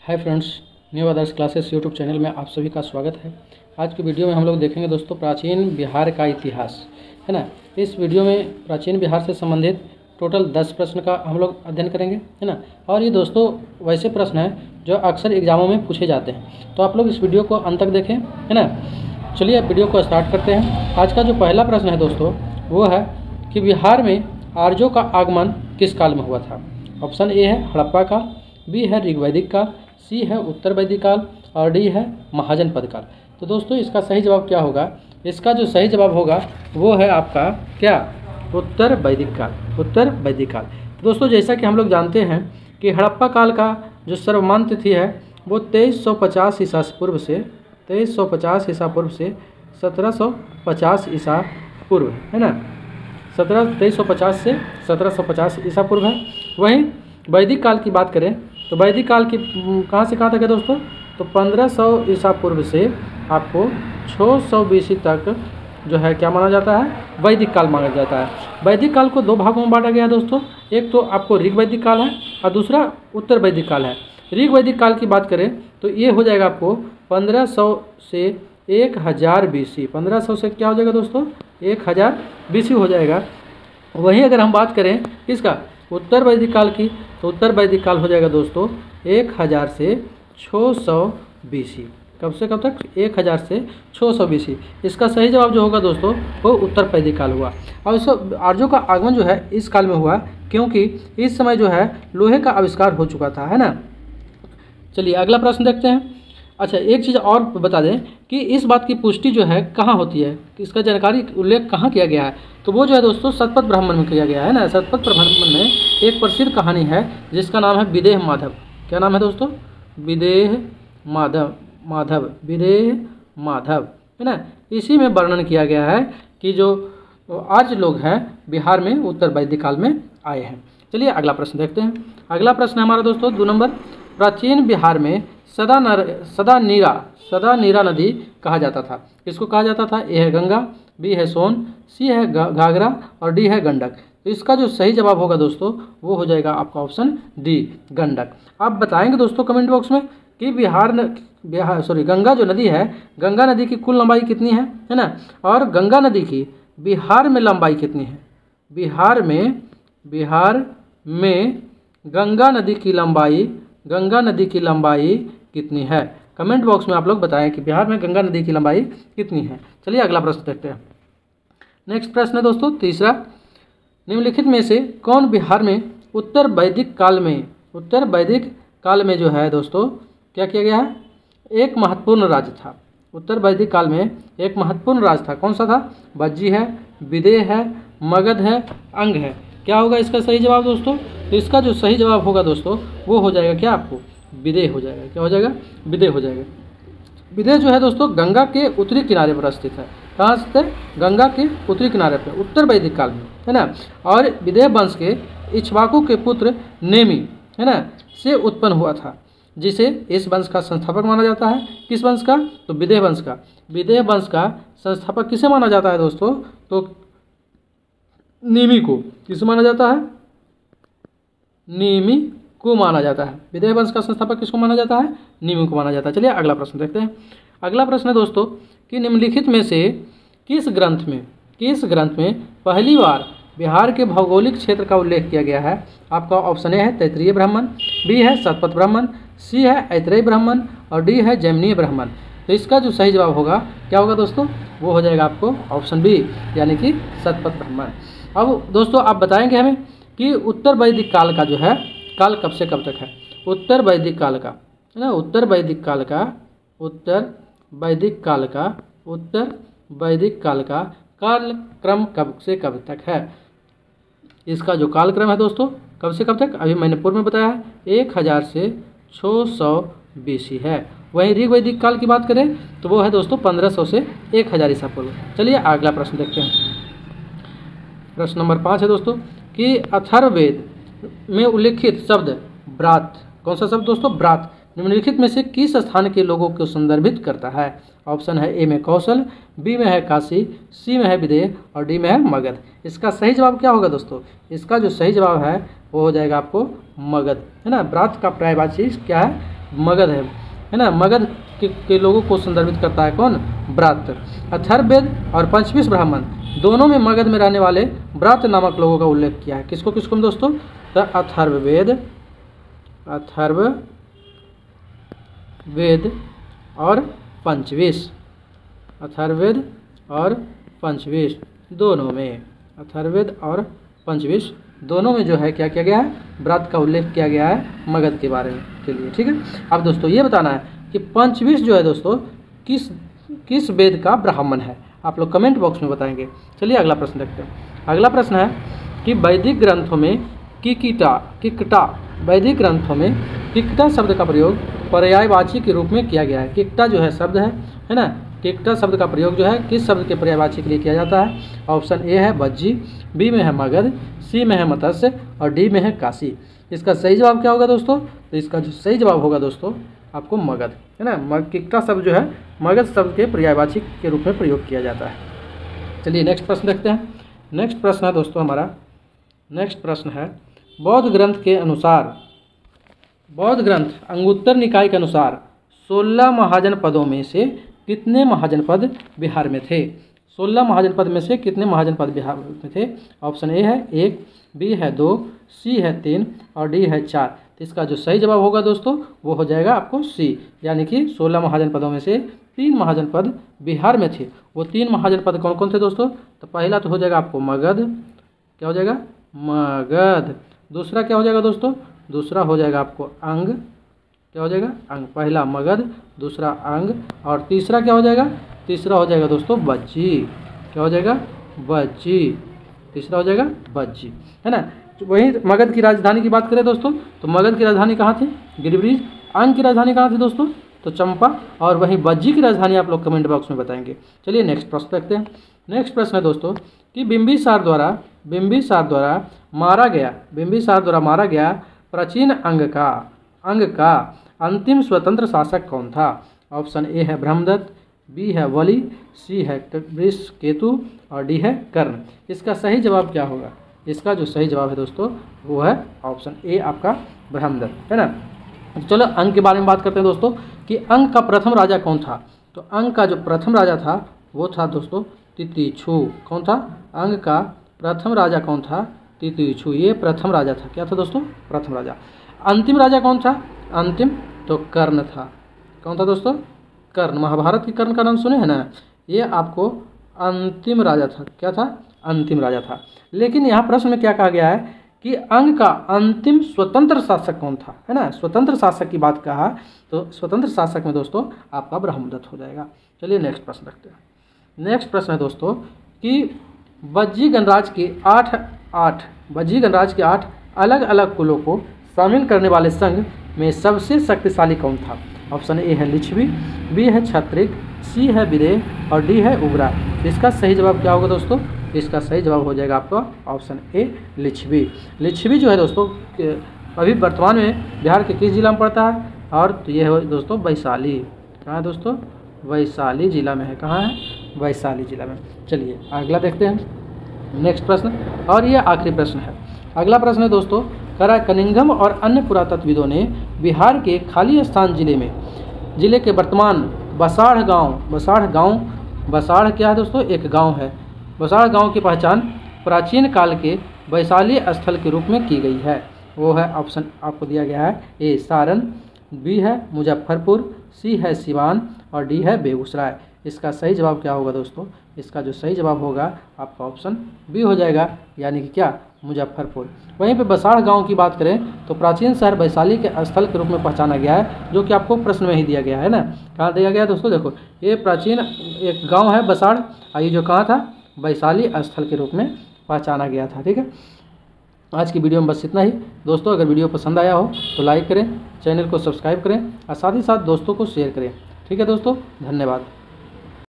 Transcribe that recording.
Hi friends, new आदर्श classes YouTube channel में आप सभी का स्वागत है। आज की वीडियो में हम लोग देखेंगे दोस्तों प्राचीन बिहार का इतिहास, है ना। इस वीडियो में प्राचीन बिहार से संबंधित टोटल 10 प्रश्न का हम लोग अध्ययन करेंगे, है ना। और ये दोस्तों वैसे प्रश्न हैं जो अक्सर एग्जामों में पूछे जाते हैं, तो आप लोग इस वीडियो को अंत तक देखें, है ना। चलिए अब वीडियो को स्टार्ट करते हैं। आज का जो पहला प्रश्न है दोस्तों वो है कि बिहार में आर्यों का आगमन किस काल में हुआ था। ऑप्शन ए है हड़प्पा काल, बी है ऋग्वैदिक काल, सी है उत्तर वैदिक काल और डी है महाजनपद काल। तो दोस्तों इसका सही जवाब क्या होगा? इसका जो सही जवाब होगा वो है आपका क्या, उत्तर वैदिक काल। उत्तर वैदिक काल। तो दोस्तों जैसा कि हम लोग जानते हैं कि हड़प्पा काल का जो सर्वमान्य तिथि है वो 2350 ईसा पूर्व से 2350 ईसा पूर्व से 1750 ईसा पूर्व, है ना। 2350 से 1750 ईसा पूर्व है। वहीं वैदिक काल की बात करें तो वैदिक काल की कहाँ से कहाँ तक है दोस्तों? तो 1500 ईसा पूर्व से आपको 600 BC तक जो है क्या माना जाता है, वैदिक काल माना जाता है। वैदिक काल को दो भागों में बांटा गया है दोस्तों। एक तो आपको ऋग्वैदिक काल है और दूसरा उत्तर वैदिक काल है। ऋग्वैदिक काल की बात करें तो ये हो जाएगा आपको 1500 से 1000 BC। 1500 से क्या हो जाएगा दोस्तों? 1000 BC हो जाएगा। वहीं अगर हम बात करें किसका, उत्तर वैदिक काल की, तो उत्तर वैदिक काल हो जाएगा दोस्तों 1000 से 600 BC। कब से कब तक? 1000 से 600 BC। इसका सही जवाब जो होगा दोस्तों वो उत्तर वैदिक काल हुआ। और इस आर्यों का आगमन जो है इस काल में हुआ क्योंकि इस समय जो है लोहे का आविष्कार हो चुका था, है ना। चलिए अगला प्रश्न देखते हैं। अच्छा, एक चीज़ और बता दें कि इस बात की पुष्टि जो है कहाँ होती है, इसका जानकारी उल्लेख कहाँ किया गया है, तो वो जो है दोस्तों शतपथ ब्राह्मण में किया गया है ना। शतपथ ब्राह्मण में एक प्रसिद्ध कहानी है जिसका नाम है विदेह माधव। क्या नाम है दोस्तों? विदेह माधव। विदेह माधव, है ना। इसी में वर्णन किया गया है कि जो आर्य लोग हैं बिहार में उत्तर वैदिक काल में आए हैं। चलिए अगला प्रश्न देखते हैं। अगला प्रश्न है हमारा दोस्तों 2 नंबर। प्राचीन बिहार में सदा नीरा नदी कहा जाता था। किसको कहा जाता था? ए है गंगा, बी है सोन, सी है घाघरा और डी है गंडक। तो इसका जो सही जवाब होगा दोस्तों वो हो जाएगा आपका ऑप्शन डी, गंडक। आप बताएंगे दोस्तों कमेंट बॉक्स में कि गंगा जो नदी है, गंगा नदी की कुल लंबाई कितनी है ना। और गंगा नदी की बिहार में लंबाई कितनी है? बिहार में गंगा नदी की लंबाई कितनी है? कमेंट बॉक्स में आप लोग बताएं कि बिहार में गंगा नदी की लंबाई कितनी है। चलिए अगला प्रश्न देखते हैं। नेक्स्ट प्रश्न है दोस्तों तीसरा। निम्नलिखित में से कौन बिहार में उत्तर वैदिक काल में जो है दोस्तों क्या किया गया है, एक महत्वपूर्ण राज्य था। उत्तर वैदिक काल में एक महत्वपूर्ण राज्य था। कौन सा था? भज्जी है, विदेह है, मगध है, अंग है। क्या होगा इसका सही जवाब दोस्तों? तो इसका जो सही जवाब होगा दोस्तों वो हो जाएगा क्या, आपको विदेह हो जाएगा। क्या हो जाएगा? विदेह हो जाएगा। विदेह जो है दोस्तों गंगा के उत्तरी किनारे पर स्थित है। कहाँ स्थित है? गंगा के उत्तरी किनारे पर, उत्तर वैदिक काल में, है ना। और विदेह वंश के इक्ष्वाकु के पुत्र नेमि, है ना, से उत्पन्न हुआ था, जिसे इस वंश का संस्थापक माना जाता है। किस वंश का? तो विदेह वंश का। विदेह वंश का संस्थापक किसे माना जाता है दोस्तों? तो नेमि को। किसे माना जाता है? नेमि को माना जाता है। विदेह वंश का संस्थापक किसको माना जाता है? नेमि को माना जाता है। चलिए अगला प्रश्न देखते हैं। अगला प्रश्न है दोस्तों कि निम्नलिखित में से किस ग्रंथ में पहली बार बिहार के भौगोलिक क्षेत्र का उल्लेख किया गया है? आपका ऑप्शन ए है तैत्तिरीय ब्राह्मण, बी है शतपथ ब्राह्मण, सी है ऐतरेय ब्राह्मण और डी है जैमिनीय ब्राह्मण। तो इसका जो सही जवाब होगा क्या होगा दोस्तों? वो हो जाएगा आपको ऑप्शन बी, यानी कि शतपथ ब्राह्मण। अब दोस्तों आप बताएंगे हमें कि उत्तर वैदिक काल का जो है काल कब से कब तक है? उत्तर वैदिक काल का, है ना, उत्तर वैदिक काल का कालक्रम कब से कब तक है? इसका जो कालक्रम है दोस्तों कब से कब तक, अभी मैंने पूर्व में बताया है 1000 से 600 BC है। वहीं ऋग्वैदिक काल की बात करें तो वो है दोस्तों 1500 से 1000 ईसा पूर्व। चलिए अगला प्रश्न देखते हैं। प्रश्न नंबर 5 है दोस्तों कि अथर्ववेद में उल्लेखित शब्द ब्रात, कौन सा शब्द दोस्तों? ब्रात निम्नलिखित में से किस स्थान के लोगों को संदर्भित करता है? ऑप्शन है ए में कौशल, बी में है काशी, सी में है विदेह और डी में है मगध। इसका सही जवाब क्या होगा दोस्तों? इसका जो सही जवाब है वो हो जाएगा आपको मगध, है ना। ब्रात का पर्यायवाची क्या है? मगध है ना। मगध के लोगों को संदर्भित करता है कौन? ब्रात्य। अथर्ववेद और पंचविश ब्राह्मण दोनों में मगध में रहने वाले ब्रात्य नामक लोगों का उल्लेख किया है। किसको किसको में दोस्तों? तो अथर्ववेद और पंचविश, अथर्ववेद और पंचविश दोनों में, अथर्ववेद और पंचविश दोनों में जो है क्या किया गया है? ब्रात्य का उल्लेख किया गया है मगध के बारे में के लिए। ठीक है। अब दोस्तों ये बताना है कि पंचविश जो है दोस्तों किस वेद का ब्राह्मण है? आप लोग कमेंट बॉक्स में बताएंगे। चलिए अगला प्रश्न देखते हैं। अगला प्रश्न है कि वैदिक ग्रंथों में किकटा वैदिक ग्रंथों में किकटा शब्द का प्रयोग पर्यायवाची के रूप में किया गया है। किकटा जो है शब्द है ना। किकटा शब्द का प्रयोग जो है किस शब्द के पर्यायवाची के लिए किया जाता है? ऑप्शन ए है बज्जी, बी में है मगध, सी में है मत्स्य और डी में है काशी। इसका सही जवाब क्या होगा दोस्तों? तो इसका जो सही जवाब होगा दोस्तों आपको मगध है ना। किकटा शब्द जो है मगध शब्द के पर्यायवाची के रूप में प्रयोग किया जाता है। चलिए नेक्स्ट प्रश्न देखते हैं। नेक्स्ट प्रश्न है दोस्तों हमारा, नेक्स्ट प्रश्न है बौद्ध ग्रंथ के अनुसार, बौद्ध ग्रंथ अंगुत्तर निकाय के अनुसार 16 महाजनपदों में से कितने महाजनपद बिहार में थे? 16 महाजनपद में से कितने महाजनपद बिहार में थे? ऑप्शन ए है 1, बी है 2, सी है 3 और डी है 4। तो इसका जो सही जवाब होगा दोस्तों वो हो जाएगा आपको सी, यानी कि 16 महाजनपदों में से 3 महाजनपद बिहार में थे। वो 3 महाजनपद कौन कौन थे दोस्तों? तो पहला तो हो जाएगा आपको मगध, क्या हो जाएगा? मगध। दूसरा क्या हो जाएगा दोस्तों? दूसरा हो जाएगा आपको अंग, क्या हो जाएगा? अंग। पहला मगध, दूसरा अंग और तीसरा क्या हो जाएगा? तीसरा हो जाएगा दोस्तों बज्जी, क्या हो जाएगा? बज्जी। तीसरा हो जाएगा बज्जी, है ना। वहीं मगध की राजधानी की बात करें दोस्तों तो मगध की राजधानी कहाँ थी? गिरिब्रीज। अंग की राजधानी कहाँ थी दोस्तों? तो चंपा। और वहीं बज्जी की राजधानी आप लोग कमेंट बॉक्स में बताएंगे। चलिए नेक्स्ट प्रश्न देखते हैं। नेक्स्ट प्रश्न है दोस्तों कि बिंबिसार द्वारा मारा गया प्राचीन अंग का अंतिम स्वतंत्र शासक कौन था? ऑप्शन ए है ब्रह्मदत्त, बी है वली, सी है वृषकेतु और डी है कर्ण। इसका सही जवाब क्या होगा? इसका जो सही जवाब है दोस्तों वो है ऑप्शन ए आपका ब्रह्मदत्त, है ना। चलो अंग के बारे में बात करते हैं दोस्तों कि अंग का प्रथम राजा कौन था? तो अंग का जो प्रथम राजा था वो था दोस्तों तितीक्षु। कौन था? अंग का प्रथम राजा कौन था? तितीक्षु। ये प्रथम राजा था। क्या था दोस्तों? प्रथम राजा। अंतिम राजा कौन था? अंतिम तो कर्ण था। कौन था दोस्तों? कर्ण। महाभारत के कर्ण का नाम सुने हैं ना। ये आपको अंतिम राजा था। क्या था? अंतिम राजा था। लेकिन यहाँ प्रश्न में क्या कहा गया है कि अंग का अंतिम स्वतंत्र शासक कौन था, है ना। स्वतंत्र शासक की बात कहा तो स्वतंत्र शासक में दोस्तों आपका ब्रह्मदत्त हो जाएगा। चलिए नेक्स्ट प्रश्न रखते हैं। नेक्स्ट प्रश्न है दोस्तों कि बज्जी गणराज के 8 अलग अलग कुलों को शामिल करने वाले संघ में सबसे शक्तिशाली कौन था? ऑप्शन ए है लिच्छवी, बी है क्षत्रिय, सी है विदेह और डी है उग्रा। इसका सही जवाब क्या होगा दोस्तों? इसका सही जवाब हो जाएगा आपका ऑप्शन ए लिच्छवी। लिच्छवी जो है दोस्तों अभी वर्तमान में बिहार के किस जिला में पड़ता है? और तो ये है दोस्तों वैशाली। कहाँ है दोस्तों? वैशाली जिला में है। कहाँ है? वैशाली जिला में। चलिए अगला देखते हैं नेक्स्ट प्रश्न, और ये आखिरी प्रश्न है। अगला प्रश्न है दोस्तों कनिंघम और अन्य पुरातत्वविदों ने बिहार के खाली स्थान जिले के वर्तमान बसाढ़ क्या है दोस्तों? एक गांव है। बसाढ़ गांव की पहचान प्राचीन काल के वैशाली स्थल के रूप में की गई है। वो है ऑप्शन आपको दिया गया है ए सारण, बी है मुजफ्फरपुर, सी है सिवान और डी है बेगूसराय। इसका सही जवाब क्या होगा दोस्तों? इसका जो सही जवाब होगा आपका ऑप्शन बी हो जाएगा, यानी कि क्या? मुजफ्फरपुर। वहीं पे बसाढ़ गांव की बात करें तो प्राचीन शहर वैशाली के स्थल के रूप में पहचाना गया है, जो कि आपको प्रश्न में ही दिया गया है ना। कहाँ दिया गया है दोस्तों? देखो ये प्राचीन एक गांव है बसाढ़, ये जो कहाँ था? वैशाली स्थल के रूप में पहचाना गया था। ठीक है, आज की वीडियो में बस इतना ही दोस्तों। अगर वीडियो पसंद आया हो तो लाइक करें, चैनल को सब्सक्राइब करें और साथ ही साथ दोस्तों को शेयर करें। ठीक है दोस्तों, धन्यवाद।